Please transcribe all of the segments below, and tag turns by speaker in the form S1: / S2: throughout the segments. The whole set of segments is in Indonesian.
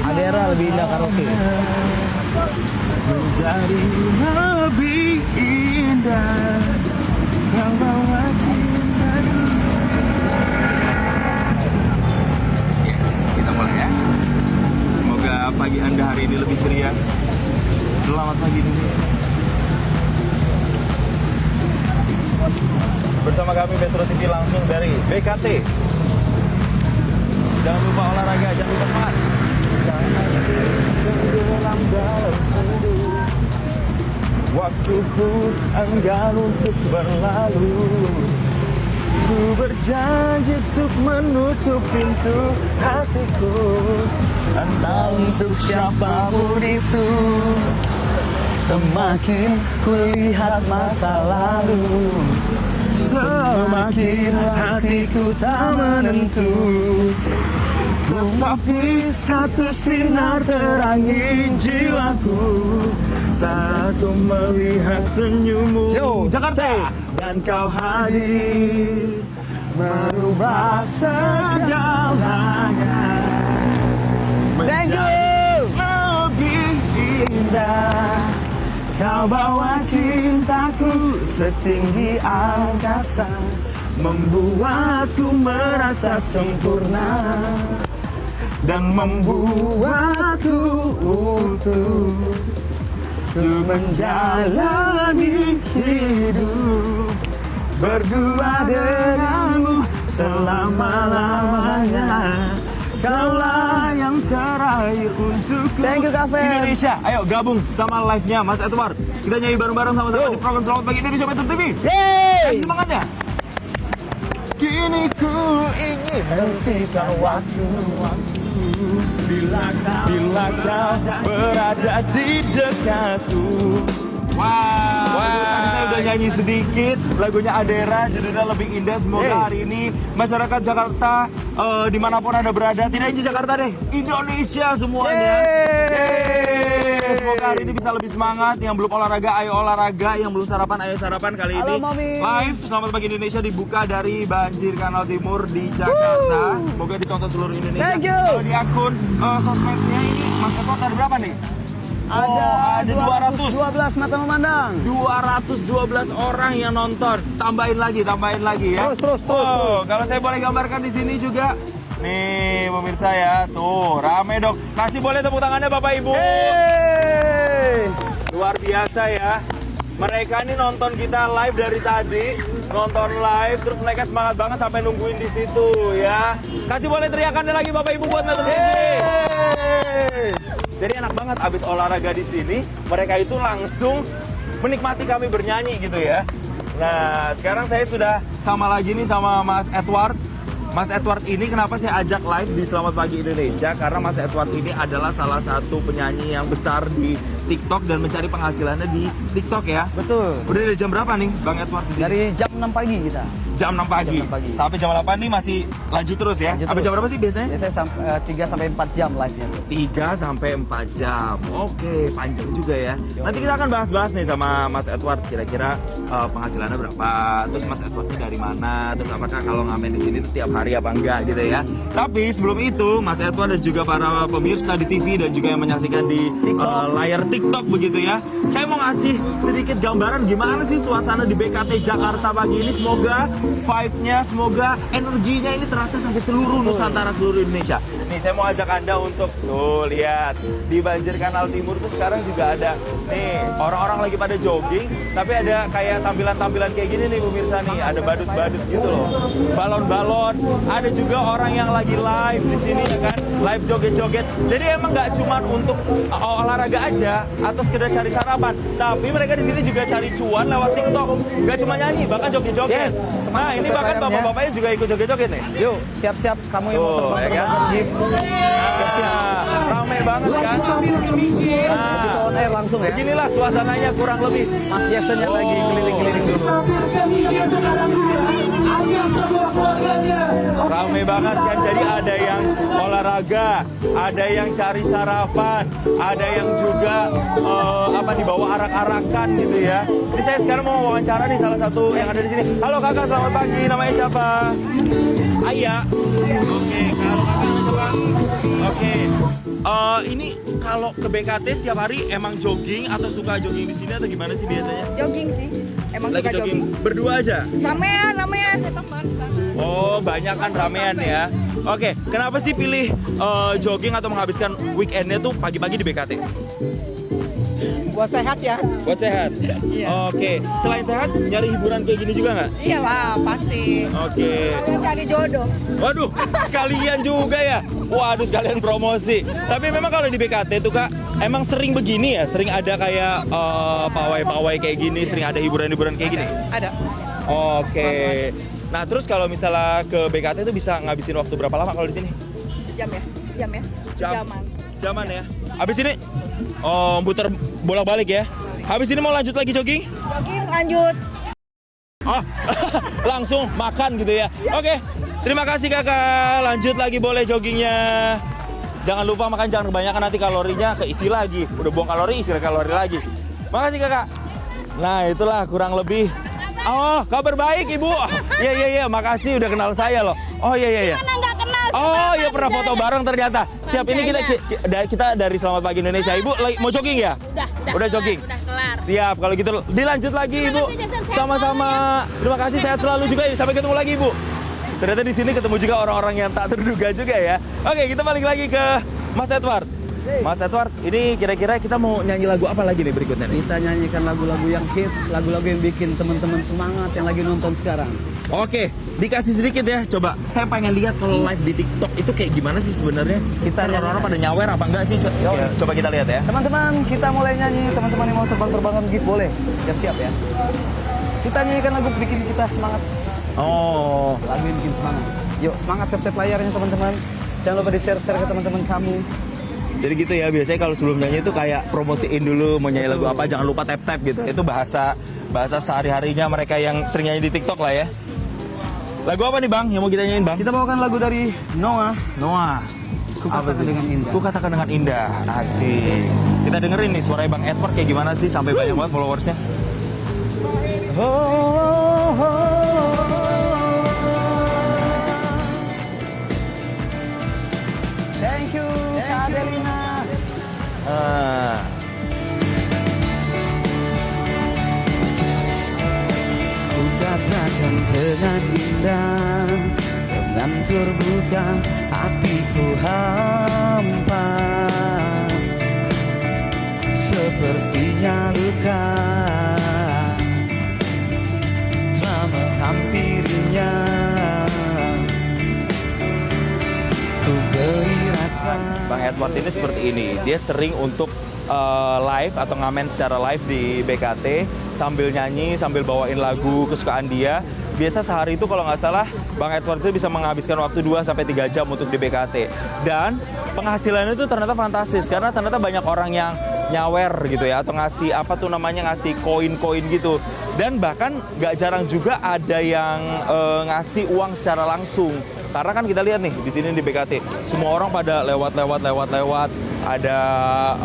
S1: Adera lebih indah karaoke.
S2: Menjadi lebih indah kau bawa cintaku. Yes, kita mulai ya. Semoga pagi Anda hari ini lebih ceria. Selamat pagi Indonesia. Bersama kami Metro TV langsung dari BKT. Jangan lupa olahraga, jangan lupa semangat. Tenggelam dalam sendu, waktuku enggan untuk berlalu. Ku berjanji untuk menutup pintu hatiku, entah untuk siapapun itu. Semakin kulihat masa lalu, semakin hatiku tak menentu. Tetapi satu sinar terangi jiwaku saat ku melihat senyummu.
S1: Yo,
S2: Jakarta. Dan kau hadir merubah segalanya.
S1: Thank you.
S2: Lebih indah. Kau bawa cintaku setinggi angkasa, membuatku merasa sempurna dan membuatku utuh untuk menjalani hidup berdua denganmu selama-lamanya. Kaulah yang terakhir untukku.
S1: Thank you, Kak Fer.
S2: Indonesia, ayo gabung sama live-nya Mas Edward. Kita nyanyi bareng-bareng sama-sama di program Selamat Pagi Indonesia Metro TV.
S1: Yeay!
S2: Kasih semangatnya. Kini ku ingin hentikan waktu bila kau berada di dekatku. Wow, tadi saya udah nyanyi sedikit lagunya Adera, judulnya Lebih Indah. Semoga hari ini masyarakat Jakarta dimanapun Anda berada, tidak hanya Jakarta deh, Indonesia semuanya. Yeay. Semoga hari ini bisa lebih semangat. Yang belum olahraga, ayo olahraga. Yang belum sarapan, ayo sarapan. Kali ini live Selamat Pagi Indonesia dibuka dari Banjir Kanal Timur di Jakarta. Semoga ditonton seluruh Indonesia.
S1: Thank you.
S2: Kalau di akun sosmednya ini Mas Eko ada berapa nih?
S1: Ada
S2: 200.
S1: 212 mata memandang.
S2: 212 orang yang nonton. Tambahin lagi ya.
S1: Terus.
S2: Kalau saya boleh gambarkan di sini juga. Nih, pemirsa ya. Tuh, rame dong. Kasih boleh tepuk tangannya Bapak Ibu.
S1: Hey.
S2: Luar biasa ya. Mereka ini nonton kita live dari tadi. Nonton live, terus mereka semangat banget sampai nungguin di situ ya. Kasih boleh teriakannya lagi Bapak Ibu buat Metro TV. Jadi enak banget abis olahraga di sini, mereka itu langsung menikmati kami bernyanyi gitu ya. Nah, sekarang saya sudah sama lagi nih sama Mas Edward. Mas Edward ini kenapa saya ajak live di Selamat Pagi Indonesia? Karena Mas Edward ini adalah salah satu penyanyi yang besar di TikTok dan mencari penghasilannya di TikTok ya.
S1: Betul.
S2: Udah dari jam berapa nih Bang Edward di sini?
S1: Dari jam 6 pagi kita.
S2: Jam 6 pagi.
S1: Jam 6 pagi.
S2: Sampai jam 8 nih masih lanjut terus ya?
S1: Lanjut
S2: Sampai
S1: terus.
S2: jam berapa sih biasanya?
S1: Biasanya 3 sampai 4 jam live-nya.
S2: 3 sampai 4 jam. Oke, panjang juga ya. Nanti kita akan bahas-bahas nih sama Mas Edward kira-kira penghasilannya berapa, terus Mas Edward ini dari mana, terus apakah kalau ngamen di sini tuh tiap hari apa enggak gitu ya. Tapi sebelum itu, Mas Edward dan juga para pemirsa di TV dan juga yang menyaksikan di layar TikTok begitu ya. Saya mau ngasih sedikit gambaran gimana sih suasana di BKT Jakarta pagi ini. Semoga vibe-nya, semoga energinya ini terasa sampai seluruh Nusantara, seluruh Indonesia. Nih saya mau ajak Anda untuk tuh lihat di Banjir Kanal Timur tuh sekarang juga ada nih orang-orang lagi pada jogging, tapi ada kayak tampilan-tampilan kayak gini nih pemirsa nih, ada badut-badut gitu loh, balon-balon, ada juga orang yang lagi live di sini ya kan, live joget-joget. Jadi emang nggak cuma untuk olahraga aja atau sekedar cari sarapan, tapi mereka di sini juga cari cuan lewat TikTok. Nggak cuma nyanyi, bahkan joget-joget.
S1: Yes,
S2: nah ini bahkan bapak-bapaknya juga ikut joget-joget nih.
S1: Yuk, siap-siap kamu yang mau
S2: Tuh, ya kan? Rame banget kan? Nah,
S1: on air langsung ya.
S2: beginilah suasananya kurang lebih.
S1: Mas Jason yang lagi keliling-keliling dulu.
S2: Rame banget kan, jadi ada yang olahraga, ada yang cari sarapan, ada yang juga dibawa arak-arakan gitu ya. Jadi saya sekarang mau wawancara nih salah satu yang ada di sini. Halo kakak, selamat pagi. Namanya siapa? Ayah. Oke, kalau kakak namanya siapa? Oke. Ini kalau ke BKT setiap hari emang jogging atau suka jogging di sini atau gimana sih biasanya?
S3: Jogging sih. Emang
S2: Lagi
S3: suka
S2: jogging
S3: jogging.
S2: berdua aja?
S3: Ramean. Ada teman di sana.
S2: Oh, banyak kan ramean ya. Oke, kenapa sih pilih jogging atau menghabiskan weekendnya tuh pagi-pagi di BKT?
S3: Buat sehat ya.
S2: Buat sehat?
S3: Iya.
S2: Oke, selain sehat, nyari hiburan kayak gini juga nggak?
S3: Iyalah, pasti.
S2: Oke.
S3: Kalian cari jodoh.
S2: Waduh, sekalian juga ya. Waduh, sekalian promosi. Tapi memang kalau di BKT tuh Kak, emang sering begini ya? Sering ada kayak pawai-pawai kayak gini, sering ada hiburan-hiburan kayak gini?
S3: Ada.
S2: Oke. Nah, terus kalau misalnya ke BKT tuh bisa ngabisin waktu berapa lama kalau di sini?
S3: Sejam ya. Sejaman.
S2: Sejaman ya. Habis ini muter bolak-balik ya. Habis ini mau lanjut lagi jogging?
S3: Jogging lanjut.
S2: Oh, langsung makan gitu ya. Oke, terima kasih Kakak. Lanjut lagi boleh joggingnya. Jangan lupa makan, jangan kebanyakan, nanti kalorinya keisi lagi. Udah buang kalori, isi kalori lagi. Makasih Kakak. Nah, itulah kurang lebih. Oh, kabar baik Ibu. Iya, makasih udah kenal saya loh. Oh iya.
S4: Mana nggak kenal?
S2: Oh iya, pernah foto bareng ternyata. Siap, ini kita dari Selamat Pagi Indonesia. Ibu lagi mau jogging ya? Udah jogging.
S4: Udah kelar.
S2: Siap, kalau gitu dilanjut lagi Ibu.
S4: kasih, Jason. Sehat
S2: Sama-sama. Terima kasih, sehat selalu juga ya. Sampai ketemu lagi Ibu. Ternyata di sini ketemu juga orang-orang yang tak terduga juga ya. Oke, kita balik lagi ke Mas Edward. Mas Edward, ini kira-kira kita mau nyanyi lagu apa lagi nih berikutnya nih?
S1: Kita nyanyikan lagu-lagu yang hits, lagu-lagu yang bikin teman-teman semangat yang lagi nonton sekarang.
S2: Oke, dikasih sedikit ya. Coba, saya pengen lihat kalau live di TikTok itu kayak gimana sih sebenarnya.
S1: Kita
S2: Orang-orang pada nyawer apa enggak sih? Coba kita lihat ya.
S1: Teman-teman, kita mulai nyanyi. Teman-teman yang mau terbang-terbangan gift boleh. Siap-siap ya. Kita nyanyikan lagu bikin kita semangat.
S2: Oh,
S1: Lagu yang bikin semangat. Yuk, semangat tap-tap layarnya teman-teman. Jangan lupa di-share ke teman-teman kamu.
S2: jadi gitu ya. Biasanya kalau sebelum nyanyi itu kayak promosiin dulu mau nyanyi lagu apa, jangan lupa tap-tap gitu. Itu bahasa sehari-harinya mereka yang sering nyanyi di TikTok lah ya. Lagu apa nih Bang yang mau kita nyanyiin Bang?
S1: Kita bawakan lagu dari Noah.
S2: Ku
S1: Katakan dengan indah.
S2: Ku katakan dengan indah. Asik. Kita dengerin nih suaranya Bang Edward kayak gimana sih sampai banyak banget followersnya.
S1: Thank you, Kak Adelina. Ku katakan dengan indah, dengan terbuka hatiku hampa, sepertinya luka telah menghampirinya. Ku beri rasa.
S2: Bang Edward ini seperti ini. Dia sering untuk live atau ngamen secara live di BKT sambil nyanyi, sambil bawain lagu kesukaan dia. Biasa sehari itu kalau nggak salah Bang Edward itu bisa menghabiskan waktu 2-3 jam untuk di BKT. Dan penghasilannya itu ternyata fantastis karena ternyata banyak orang yang nyawer gitu ya atau ngasih ngasih koin-koin gitu. Dan bahkan nggak jarang juga ada yang ngasih uang secara langsung. Karena kan kita lihat nih di sini di BKT, semua orang pada lewat. Ada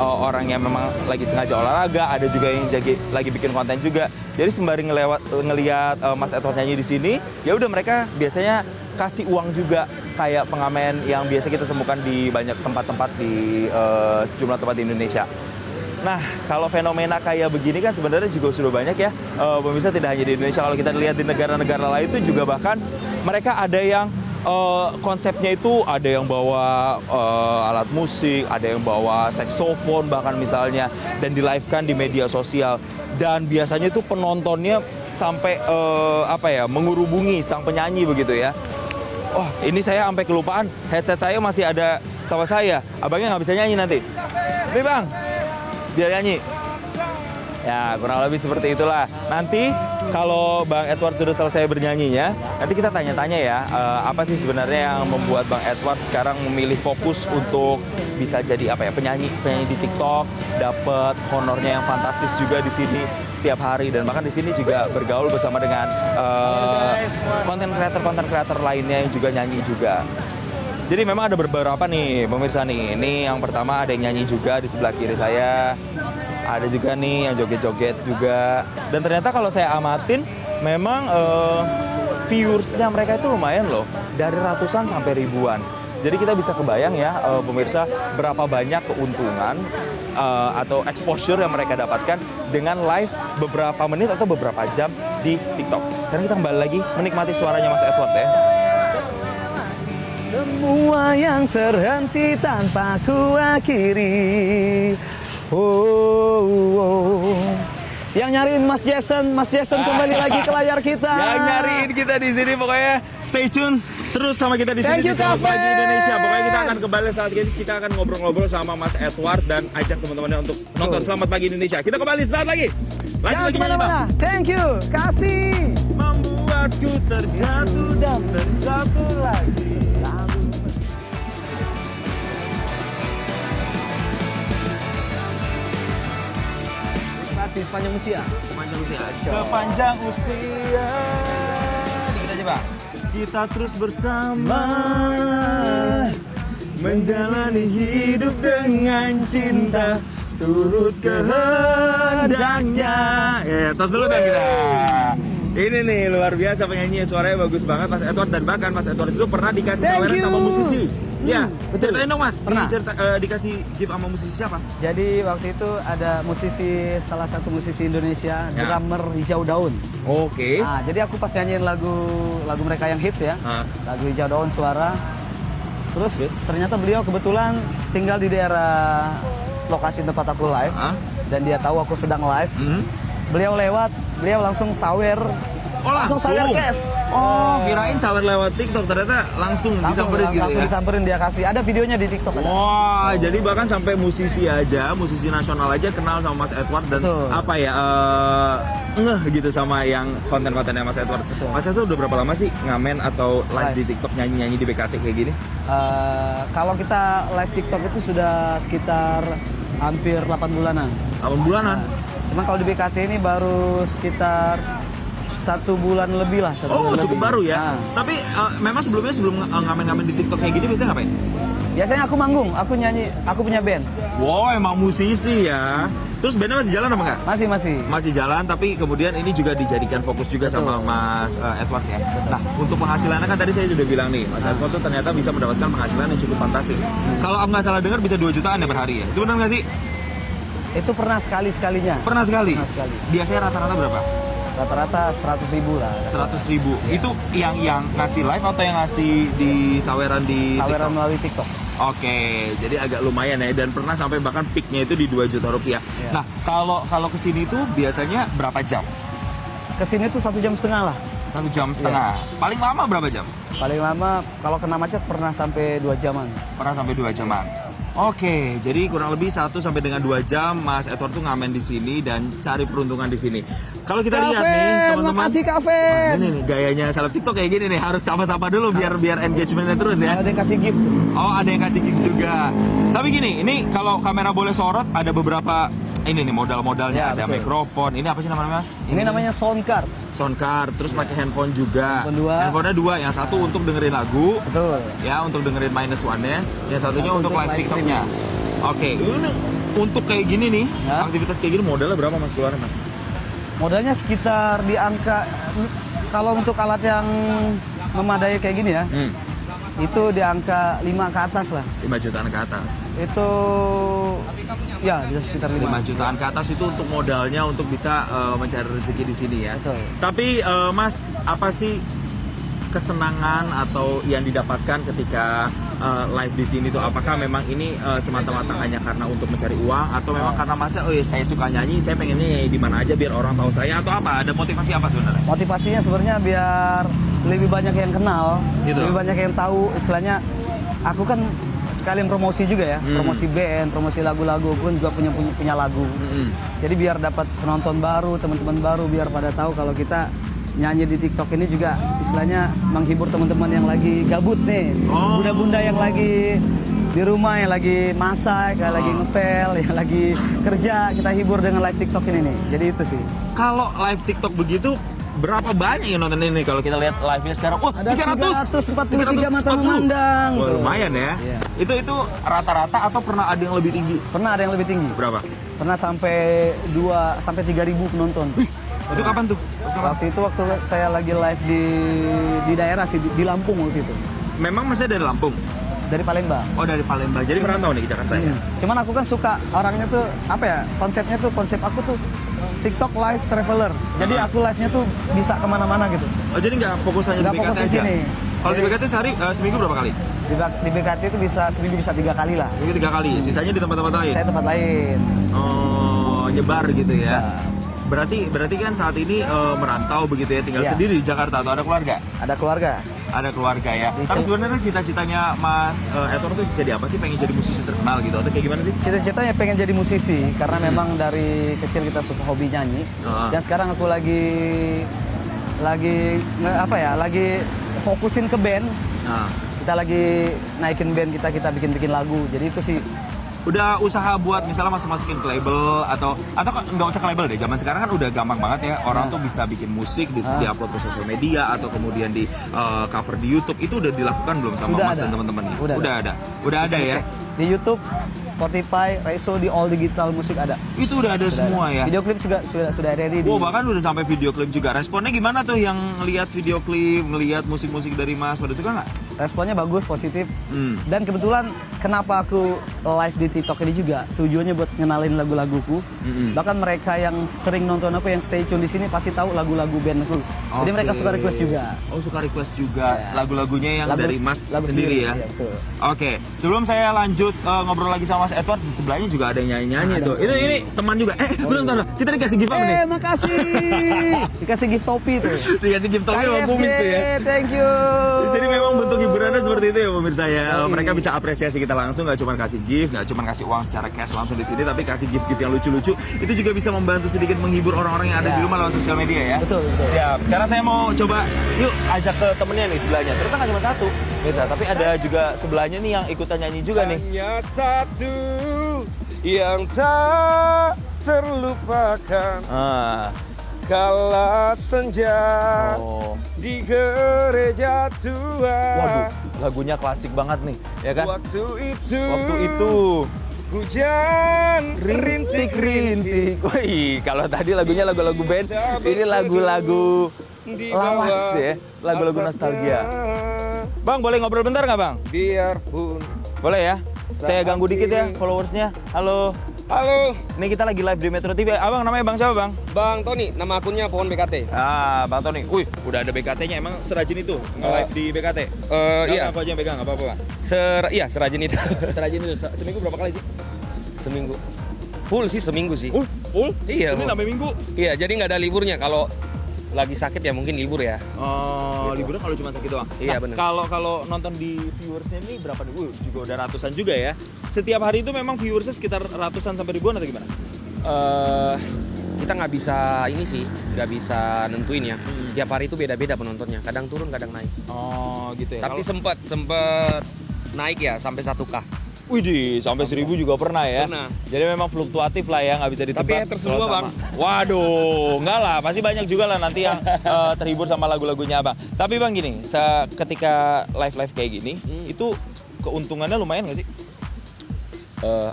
S2: orang yang memang lagi sengaja olahraga, ada juga yang lagi bikin konten juga. Jadi sembari ngelihat Mas Edward nyanyi di sini, ya udah mereka biasanya kasih uang juga kayak pengamen yang biasa kita temukan di banyak tempat-tempat di sejumlah tempat di Indonesia. Nah, kalau fenomena kayak begini kan sebenarnya juga sudah banyak ya. Pemirsa, tidak hanya di Indonesia, kalau kita lihat di negara-negara lain itu juga bahkan mereka ada yang konsepnya itu ada yang bawa alat musik, ada yang bawa saksofon bahkan misalnya, dan di live-kan di media sosial. Dan biasanya itu penontonnya sampai mengurubungi sang penyanyi begitu ya. Oh, ini saya sampai kelupaan, headset saya masih ada sama saya. Abangnya nggak bisa nyanyi nanti. Tapi Bang, biar nyanyi. Ya, kurang lebih seperti itulah. Nanti kalau Bang Edward sudah selesai bernyanyinya, nanti kita tanya-tanya ya, apa sih sebenarnya yang membuat Bang Edward sekarang memilih fokus untuk bisa jadi penyanyi di TikTok, dapat honornya yang fantastis juga di sini setiap hari, dan bahkan di sini juga bergaul bersama dengan konten kreator lainnya yang juga nyanyi juga. Jadi memang ada beberapa nih pemirsa nih. Ini yang pertama ada yang nyanyi juga di sebelah kiri saya. Ada juga nih yang joget-joget juga. Dan ternyata kalau saya amatin, memang viewersnya mereka itu lumayan loh. Dari ratusan sampai ribuan. Jadi kita bisa kebayang ya pemirsa berapa banyak keuntungan atau exposure yang mereka dapatkan dengan live beberapa menit atau beberapa jam di TikTok. Sekarang kita kembali lagi menikmati suaranya Mas Edward ya.
S1: Semua yang terhenti tanpa ku akhiri. Yang nyariin Mas Jason kembali lagi ke layar kita.
S2: Yang nyariin kita di sini pokoknya stay tune terus sama kita di sini di Selamat Pagi Indonesia. Pokoknya kita akan kembali saat ini, kita akan ngobrol-ngobrol sama Mas Edward dan ajak teman-temannya untuk nonton Selamat Pagi Indonesia. Kita kembali saat lagi. Lanjut
S1: Jangan
S2: lagi nyanyi, Bang.
S1: kemana-mana. Thank you, kasih.
S2: Membuatku terjatuh dan terjatuh lagi.
S1: Nikmati sepanjang usia.
S2: Sepanjang usia. Sepanjang usia. Dikit aja, Bang. Kita terus bersama menjalani hidup dengan cinta turut kehendaknya. Ya, tos dulu dong kita. Ini nih luar biasa penyanyi, suaranya bagus banget Mas Edward, dan bahkan Mas Edward itu pernah dikasih tawaran sama musisi. Ya,
S1: betul.
S2: ceritain dong Mas,
S1: Pernah.
S2: dikasih gift sama musisi siapa?
S1: Jadi waktu itu ada salah satu musisi Indonesia,
S2: Ya.
S1: drummer Hijau Daun.
S2: Oke.
S1: Nah, jadi aku pas nyanyiin lagu mereka yang hits ya, lagu Hijau Daun Suara. Terus ternyata beliau kebetulan tinggal di daerah lokasi tempat aku live, dan dia tahu aku sedang live. Beliau lewat, beliau langsung sawer.
S2: Oh, langsung
S1: sawer cash.
S2: Oh, kirain sawer lewat TikTok, ternyata langsung disamperin gitu
S1: langsung
S2: ya.
S1: Disamperin, dia kasih. Ada videonya di TikTok.
S2: Wah, jadi bahkan sampai musisi nasional aja kenal sama Mas Edward dan
S1: Betul.
S2: apa ya ngeh gitu sama yang konten-kontennya Mas Edward.
S1: Betul.
S2: Mas Edward udah berapa lama sih ngamen atau live di TikTok, nyanyi-nyanyi di BKT kayak gini?
S1: Kalau kita live TikTok itu sudah sekitar hampir 8 bulanan.
S2: 8 bulanan.
S1: Cuma kalau di BKT ini baru sekitar 1 bulan lebih lah.
S2: Oh, cukup baru ya.
S1: Nah.
S2: Tapi memang sebelum ngamen-ngamen di TikTok kayak gini biasanya ngapain?
S1: Biasanya aku manggung, aku nyanyi, aku punya band.
S2: Wow, emang musisi ya. Terus bandnya masih jalan apa enggak?
S1: Masih.
S2: Masih jalan, tapi kemudian ini juga dijadikan fokus juga sama Mas Edward ya. Nah, untuk penghasilannya kan tadi saya sudah bilang nih, Mas Edward tuh ternyata bisa mendapatkan penghasilan yang cukup fantastis. Kalau aku nggak salah dengar bisa 2 jutaan ya per hari ya. Itu benar nggak sih?
S1: Itu pernah sekalinya.
S2: Pernah sekali?
S1: Pernah sekali.
S2: Biasanya rata-rata berapa?
S1: Rata-rata 100.000 lah.
S2: 100.000.
S1: Iya.
S2: Itu yang ngasih live atau yang ngasih di saweran di
S1: Saweran
S2: TikTok?
S1: melalui TikTok.
S2: Oke, jadi agak lumayan ya, dan pernah sampai bahkan peaknya itu di 2 juta rupiah.
S1: Iya.
S2: Nah, kalau kesini tuh biasanya berapa jam?
S1: Kesini tuh 1,5 jam lah.
S2: 1,5 jam. Paling lama berapa jam?
S1: Paling lama kalau kena macet pernah sampai 2 jaman.
S2: Pernah sampai 2 jaman. Oke, jadi kurang lebih 1 sampai dengan 2 jam Mas Edward tuh ngamen di sini dan cari peruntungan di sini. Kalau kita lihat nih, teman-teman.
S1: Makasih Kaven.
S2: Ini nih gayanya seleb TikTok kayak gini nih, harus sapa-sapa dulu biar engagementnya terus ya.
S1: Ada yang kasih gift.
S2: Oh, ada yang kasih gift juga. Tapi gini, ini kalau kamera boleh sorot ada beberapa ini nih modal-modalnya,
S1: Ya,
S2: ada
S1: betul.
S2: mikrofon. Ini apa sih namanya, Mas?
S1: Ini namanya sound card.
S2: Soundcard, terus pakai handphone juga.
S1: Handphone 2.
S2: Handphonenya 2, yang satu untuk dengerin lagu,
S1: Betul.
S2: ya untuk dengerin minus one-nya, yang satunya
S1: Satu
S2: untuk live
S1: live
S2: TikToknya. Oke, ini untuk kayak gini nih,
S1: Ya.
S2: aktivitas kayak gini modalnya berapa Mas keluarin Mas?
S1: Modalnya sekitar di angka, kalau untuk alat yang memadai kayak gini ya, itu di angka 5 ke atas lah.
S2: 5 jutaan ke atas.
S1: Itu ya bisa sekitar
S2: 5
S1: 5.
S2: jutaan ke atas itu untuk modalnya untuk bisa mencari rezeki di sini ya.
S1: Betul.
S2: Tapi Mas, apa sih kesenangan atau yang didapatkan ketika live di sini tuh? Apakah memang ini semata-mata hanya karena untuk mencari uang atau memang karena masa saya suka nyanyi, saya pengennya nyanyi di mana aja biar orang tahu saya, atau apa? Ada motivasi apa sebenarnya?
S1: Motivasinya sebenarnya biar lebih banyak yang kenal,
S2: Gitu.
S1: lebih banyak yang tahu. Istilahnya aku kan sekalian promosi juga ya, promosi band, promosi lagu-lagu, pun juga punya lagu. Jadi biar dapat penonton baru, teman-teman baru, biar pada tahu kalau kita nyanyi di TikTok ini juga istilahnya menghibur teman-teman yang lagi gabut nih.
S2: Oh.
S1: Bunda-bunda yang lagi di rumah, yang lagi masak, yang lagi ngepel, yang lagi kerja, kita hibur dengan live TikTok ini nih. Jadi itu sih.
S2: Kalau live TikTok begitu, berapa banyak yang nonton ini? Kalau kita lihat live-nya sekarang, wah,
S1: Ada 343 mata memandang.
S2: Wah,
S1: Tuh.
S2: lumayan ya.
S1: Iya.
S2: Itu rata-rata atau pernah ada yang lebih tinggi?
S1: Pernah ada yang lebih tinggi.
S2: Berapa?
S1: Pernah sampai 3.000 penonton.
S2: Itu kapan tuh?
S1: Waktu saya lagi live di daerah sih, di Lampung waktu itu.
S2: Memang masih dari Lampung?
S1: Dari Palembang.
S2: Oh dari Palembang, jadi merantau nih ke Jakarta ya?
S1: Cuman aku kan suka orangnya tuh apa ya, konsep aku tuh TikTok live traveler. Jadi aku live-nya tuh bisa kemana-mana gitu.
S2: Oh jadi nggak fokus hanya
S1: Nggak
S2: di BKT
S1: fokus di
S2: aja?
S1: sini.
S2: Kalau di BKT sehari seminggu berapa kali?
S1: Di BKT itu bisa seminggu bisa 3 kali lah.
S2: Seminggu 3 kali, sisanya di tempat-tempat lain?
S1: Saya tempat lain.
S2: Oh, nyebar gitu ya?
S1: Nah,
S2: Berarti kan saat ini merantau begitu ya, tinggal
S1: Iya.
S2: sendiri di Jakarta atau ada keluarga?
S1: ada keluarga.
S2: Ada keluarga ya.
S1: Di
S2: Tapi
S1: Cil-
S2: sebenarnya cita-citanya Mas Edward tuh jadi apa sih? Pengen jadi musisi terkenal gitu atau kayak gimana sih?
S1: Cita-citanya pengen jadi musisi karena memang dari kecil kita suka hobi nyanyi. Dan sekarang aku lagi fokusin ke band.
S2: Nah,
S1: Kita lagi naikin band kita bikin lagu. Jadi itu sih
S2: udah usaha buat misalnya masukin ke label atau nggak usah ke label deh. Zaman sekarang kan udah gampang banget ya, orang tuh bisa bikin musik di-upload ke sosial media atau kemudian di cover di YouTube. Itu udah dilakukan belum sama
S1: Sudah
S2: Mas
S1: ada.
S2: dan teman-temannya?
S1: Udah
S2: Ada ya.
S1: di YouTube, Spotify, Raiso, di all digital musik ada.
S2: Itu udah ada semua ya.
S1: Video klip juga sudah ready di.
S2: Wow, bahkan udah sampai video klip juga. Responnya gimana tuh yang lihat video klip, ngelihat musik-musik dari Mas? Pada suka nggak?
S1: Responnya bagus, positif. Dan kebetulan kenapa aku live di TikTok ini juga tujuannya buat ngenalin lagu-laguku. Bahkan mereka yang sering nonton aku yang stay tune di sini pasti tahu lagu-lagu bandku. Jadi mereka suka request juga.
S2: Oh, suka request juga
S1: Ya.
S2: lagunya yang dari Mas
S1: lagu
S2: sendiri ya.
S1: Iya, betul.
S2: Oke, sebelum saya lanjut ngobrol lagi sama Mas Edward, di sebelahnya juga ada yang nyanyi-nyanyi tuh. Ini teman juga. Bentar. Kita dikasih gift apa nih?
S1: Makasih. Dikasih gift topi tuh.
S2: Dikasih gift topi sama Kumis tuh ya.
S1: Thank you.
S2: Jadi memang bentuk hiburannya seperti itu ya pemirsa ya. Mereka bisa apresiasi kita langsung, nggak cuma kasih gift, nggak cuma kasih uang secara cash langsung di sini, tapi kasih gift-gift yang lucu-lucu. Itu juga bisa membantu sedikit menghibur orang-orang yang ada di rumah lewat sosial media ya.
S1: Betul.
S2: Siap. Sekarang saya mau coba, yuk ajak ke temennya nih sebelahnya. Ternyata nggak cuma satu, beda. Tapi ada juga sebelahnya nih yang ikutan nyanyi juga nih.
S4: Hanya satu yang tak terlupakan kala senja di gereja tua.
S2: Waduh, lagunya klasik banget nih, ya kan?
S4: Waktu
S2: itu
S4: hujan rintik-rintik.
S2: Wih, kalau tadi lagunya lagu-lagu band, ini lagu-lagu lawas ya, lagu-lagu nostalgia. Bang, boleh ngobrol bentar nggak bang?
S4: Biarpun.
S2: Boleh ya? Saya ganggu dikit ya followersnya. Halo.
S4: Halo,
S2: Ini kita lagi live di Metro TV. Abang namanya Bang siapa bang?
S4: Bang Tony, nama akunnya Pohon BKT.
S2: Bang Tony. Wih, udah ada BKT-nya. Emang serajin itu nge-live di BKT?
S4: Iya.
S2: Aku aja yang pegang, nggak apa-apa bang.
S4: Iya, serajin itu.
S2: Serajin itu seminggu berapa kali sih?
S4: Seminggu. Full sih seminggu sih.
S2: Full?
S4: Iya,
S2: Senin
S4: full.
S2: sampai Minggu.
S4: Iya, jadi nggak ada liburnya. Kalau lagi sakit ya mungkin libur ya.
S2: Oh, liburnya kalau cuma sakit doang.
S4: Iya, bener.
S2: Kalau nonton di viewersnya ini berapa nih? Juga udah ratusan juga ya. Setiap hari itu memang viewersnya sekitar ratusan sampai ribuan atau gimana?
S4: Kita nggak bisa ini sih, nggak bisa nentuin ya. Tiap hari itu beda-beda penontonnya. Kadang turun, kadang naik.
S2: Oh, gitu ya.
S4: Tapi sempet naik ya sampai 1K.
S2: Widih, sampai 1000 juga pernah ya?
S4: Pernah.
S2: Jadi memang fluktuatif lah ya, nggak bisa ditebak.
S4: Tapi haters
S2: kalau
S4: semua,
S2: sama.
S4: Bang.
S2: Waduh, enggak lah, pasti banyak juga lah nanti yang terhibur sama lagu-lagunya Abang. Tapi Bang gini, ketika live-live kayak gini, itu keuntungannya lumayan nggak sih?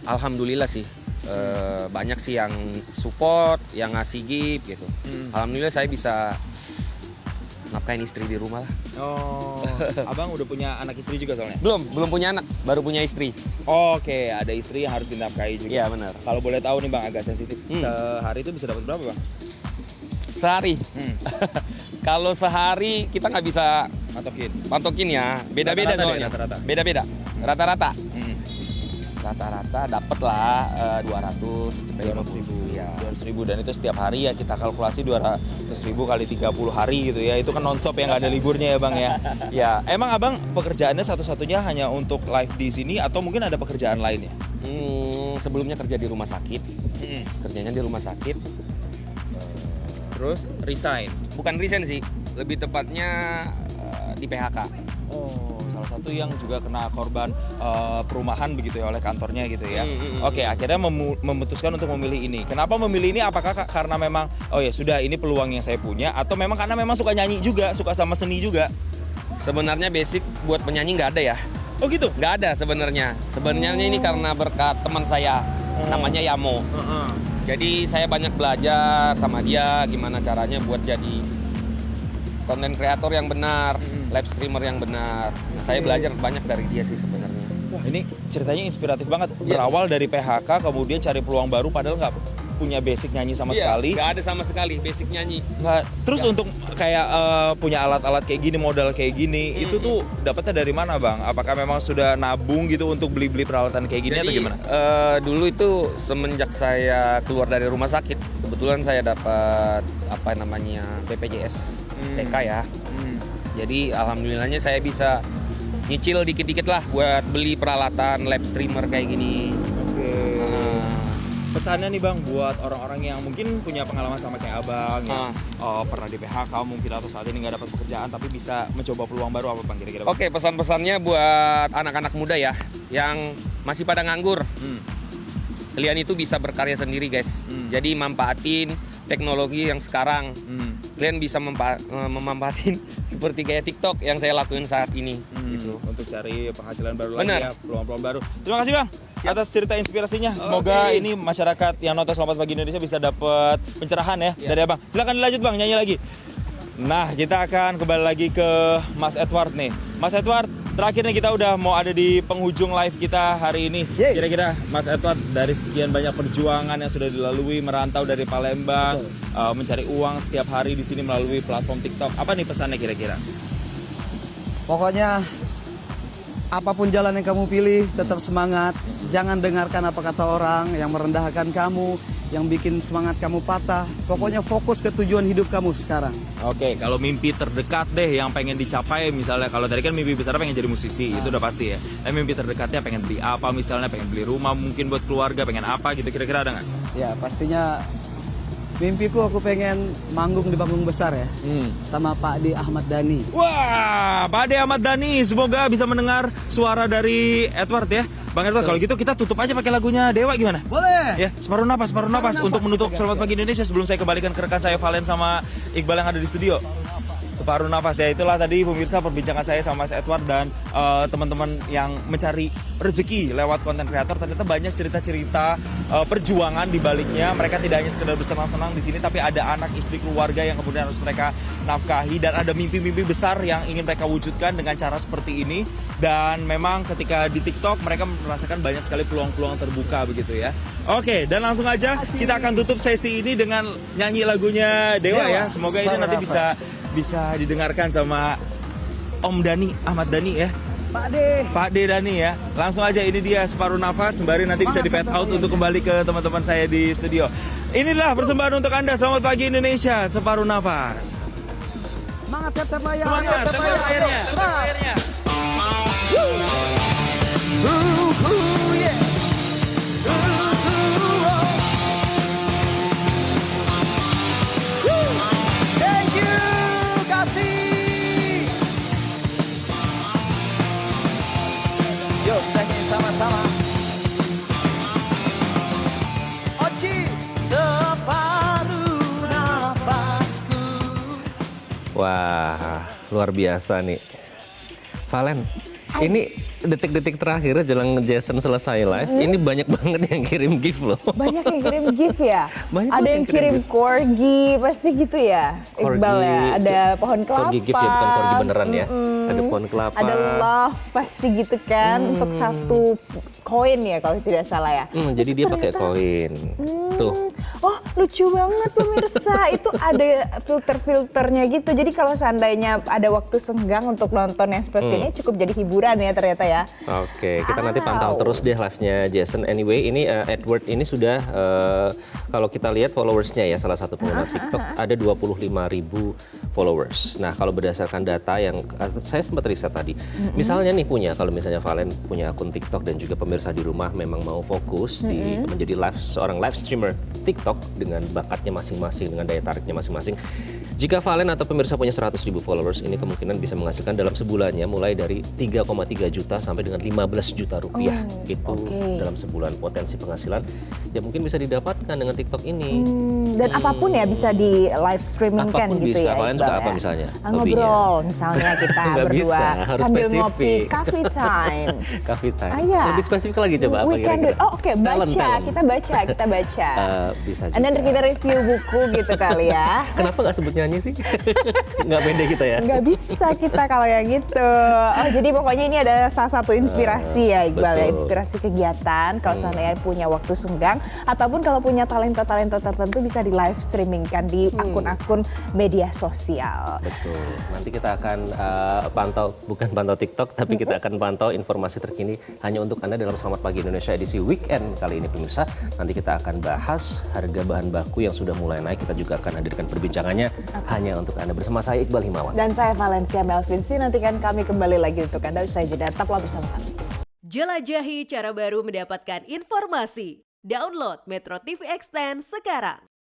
S4: Alhamdulillah sih. Banyak sih yang support, yang ngasih gift gitu. Alhamdulillah saya bisa nafkahin istri di rumah lah.
S2: Oh, Abang udah punya anak istri juga soalnya?
S4: Belum punya anak, baru punya istri.
S2: Oke, ada istri yang harus dinafkahi juga.
S4: Iya benar.
S2: Kalau boleh tahu nih Bang, agak sensitif. Sehari itu bisa dapat berapa Bang?
S4: Sehari. Kalau sehari kita nggak bisa
S2: Matokin.
S4: ya, beda-beda
S2: Rata-rata deh,
S4: soalnya.
S2: rata-rata.
S4: Beda-beda. Rata-rata. Rata-rata dapat lah 200
S2: ribu.
S4: Iya.
S2: 200.000 dan itu setiap hari ya, kita kalkulasi 200.000 kali 30 hari gitu ya. Itu kan nonstop ya, nggak ada liburnya ya Bang ya. Ya, emang Abang pekerjaannya satu-satunya hanya untuk live di sini atau mungkin ada pekerjaan lainnya?
S4: Sebelumnya kerja di rumah sakit. Kerjanya di rumah sakit.
S2: Terus resign.
S4: Bukan resign sih, lebih tepatnya di PHK.
S2: Oh, salah satu yang juga kena korban perumahan begitu ya oleh kantornya gitu ya. Oke, akhirnya memutuskan untuk memilih ini. Kenapa memilih ini? Apakah karena memang sudah ini peluang yang saya punya, atau memang karena memang suka nyanyi juga, suka sama seni juga?
S4: Sebenarnya basic buat penyanyi nggak ada ya.
S2: Oh gitu?
S4: Nggak ada sebenarnya. Sebenarnya ini karena berkat teman saya, namanya Yamo. Jadi saya banyak belajar sama dia gimana caranya buat jadi konten kreator yang benar, live streamer yang benar. Nah, saya belajar banyak dari dia sih sebenarnya.
S2: Wah, ini ceritanya inspiratif banget. Berawal dari PHK, kemudian cari peluang baru padahal nggak punya basic nyanyi sama sekali.
S4: Nggak ada sama sekali basic nyanyi.
S2: Terus untuk kayak punya alat-alat kayak gini, modal kayak gini, itu tuh dapatnya dari mana, Bang? Apakah memang sudah nabung gitu untuk beli-beli peralatan kayak gini atau gimana?
S4: Dulu itu semenjak saya keluar dari rumah sakit, kebetulan saya dapat apa namanya BPJS TK ya. Jadi alhamdulillahnya saya bisa nyicil dikit-dikit lah buat beli peralatan live streamer kayak gini.
S2: Pesannya nih Bang buat orang-orang yang mungkin punya pengalaman sama kayak Abang yang pernah di PHK mungkin atau saat ini nggak dapat pekerjaan tapi bisa mencoba peluang baru apa Bang kira-kira?
S4: Oke, pesan-pesannya buat anak-anak muda ya yang masih pada nganggur. Kalian itu bisa berkarya sendiri guys. Jadi manfaatin teknologi yang sekarang. Kalian bisa memanfaatin seperti kayak TikTok yang saya lakuin saat ini gitu.
S2: Untuk cari penghasilan baru
S4: Bener.
S2: lagi ya, peluang-peluang baru. Terima kasih Bang atas cerita inspirasinya. Semoga ini masyarakat yang nonton Selamat Pagi Indonesia bisa dapat pencerahan ya dari Abang. Silakan dilanjut Bang, nyanyi lagi. Nah, kita akan kembali lagi ke Mas Edward nih. Mas Edward, terakhir nih kita udah mau ada di penghujung live kita hari ini. Kira-kira Mas Edward dari sekian banyak perjuangan yang sudah dilalui, merantau dari Palembang, mencari uang setiap hari di sini melalui platform TikTok. Apa nih pesannya kira-kira?
S1: Pokoknya apapun jalan yang kamu pilih, tetap semangat. Jangan dengarkan apa kata orang yang merendahkan kamu, yang bikin semangat kamu patah. Pokoknya fokus ke tujuan hidup kamu sekarang.
S2: Oke, kalau mimpi terdekat deh yang pengen dicapai, misalnya kalau tadi kan mimpi besar pengen jadi musisi, itu udah pasti ya. Tapi mimpi terdekatnya pengen beli apa misalnya, pengen beli rumah mungkin buat keluarga, pengen apa gitu, kira-kira ada nggak?
S1: Ya pastinya mimpiku aku pengen manggung di panggung besar ya. Sama Pak D. Ahmad Dhani.
S2: Wah, Pak Ade Ahmad Dhani, semoga bisa mendengar suara dari Edward ya. Bang Edward, kalau gitu kita tutup aja pakai lagunya Dewa gimana?
S1: Boleh.
S2: Ya, separuh napas untuk menutup Selamat Pagi Indonesia sebelum saya kembalikan ke rekan saya Valen sama Iqbal yang ada di studio. Separuh napas ya, itulah tadi pemirsa perbincangan saya sama Mas Edward dan teman-teman yang mencari rezeki lewat konten kreator. Ternyata banyak cerita-cerita perjuangan di baliknya. Mereka tidak hanya sekedar bersenang-senang di sini, tapi ada anak, istri, keluarga yang kemudian harus mereka nafkahi dan ada mimpi-mimpi besar yang ingin mereka wujudkan dengan cara seperti ini. Dan memang ketika di TikTok mereka merasakan banyak sekali peluang-peluang terbuka begitu ya. Oke, dan langsung aja kita akan tutup sesi ini dengan nyanyi lagunya Dewa ya. Semoga ini nanti bisa didengarkan sama Om Dhani, Ahmad Dhani ya. Pak D Dhani ya. Langsung aja ini dia Separuh Nafas, sembari nanti bisa di fade out untuk kembali ke teman-teman saya di studio. Inilah persembahan untuk Anda Selamat Pagi Indonesia, Separuh Nafas.
S1: Semangat Tep Layar.
S2: Semangat Tep Layarnya.
S1: Thank you, kasih. Yuk kita nyanyi sama-sama. Oci, separuh nafasku.
S5: Wah, luar biasa nih. Valen, ini detik-detik terakhir jelang Jason selesai live, ini banyak banget yang kirim gift loh.
S6: Banyak yang kirim gift ya?
S5: Banyak
S6: Ada yang kirim corgi, pasti gitu ya? Iqbal ya? Ada pohon kelapa.
S5: Corgi gift ya, bukan corgi beneran ya. Ada pohon kelapa.
S6: Ada love, pasti gitu kan. Untuk satu koin ya kalau tidak salah ya.
S5: Jadi dia pakai koin. Tuh.
S6: Oh lucu banget pemirsa, itu ada filter-filternya gitu. Jadi kalau seandainya ada waktu senggang untuk nonton yang seperti ini cukup jadi hiburan ya ternyata ya.
S5: Oke, kita nanti pantau terus deh live-nya Jason. Anyway, ini Edward ini sudah kalau kita lihat followersnya ya, salah satu pengguna TikTok ada 25.000 followers. Nah, kalau berdasarkan data yang saya sempat riset tadi, misalnya nih kalau misalnya Valen punya akun TikTok dan juga pemirsa di rumah memang mau fokus di menjadi seorang live streamer TikTok dengan bakatnya masing-masing, dengan daya tariknya masing-masing. Jika Valen atau pemirsa punya 100.000 followers, ini kemungkinan bisa menghasilkan dalam sebulannya mulai dari 3,3 juta sampai dengan 15 juta rupiah gitu dalam sebulan potensi penghasilan ya mungkin bisa didapatkan dengan TikTok ini.
S6: Dan apapun ya bisa di live streaming kan
S5: apapun
S6: gitu
S5: bisa.
S6: ya.
S5: Valen suka apa misalnya?
S6: Ngobrol misalnya kita
S5: Nggak
S6: berdua
S5: bisa, harus
S6: sambil
S5: spesifik.
S6: ngopi, coffee time.
S5: Coffee time.
S6: Iya.
S5: Lebih spesifik lagi coba apa
S6: We can
S5: kira-kira?
S6: do- Oh oke,
S5: Talent.
S6: kita baca.
S5: Bisa juga.
S6: And then kita review buku gitu kali ya.
S5: Kenapa nggak sebutnya nyanyi sih? Nggak pede kita ya?
S6: Nggak bisa kita kalau yang gitu. Oh, jadi pokoknya ini adalah salah satu inspirasi ya Iqbal ya,
S5: betul.
S6: inspirasi kegiatan. Kalau seandainya punya waktu senggang ataupun kalau punya talenta-talenta tertentu bisa di live streamingkan di akun-akun media sosial.
S5: Betul. Nanti kita akan bukan pantau TikTok, tapi kita akan pantau informasi terkini hanya untuk Anda dalam Selamat Pagi Indonesia edisi weekend kali ini pemirsa. Nanti kita akan bahas harga bahan baku yang sudah mulai naik. Kita juga akan hadirkan perbincangannya hanya untuk Anda bersama saya Iqbal Himawan.
S6: Dan saya Valencia Melvinsi, nantikan kami kembali lagi untuk Anda usai jeda. Tetaplah bersama kami.
S7: Jelajahi cara baru mendapatkan informasi. Download Metro TV Extend sekarang.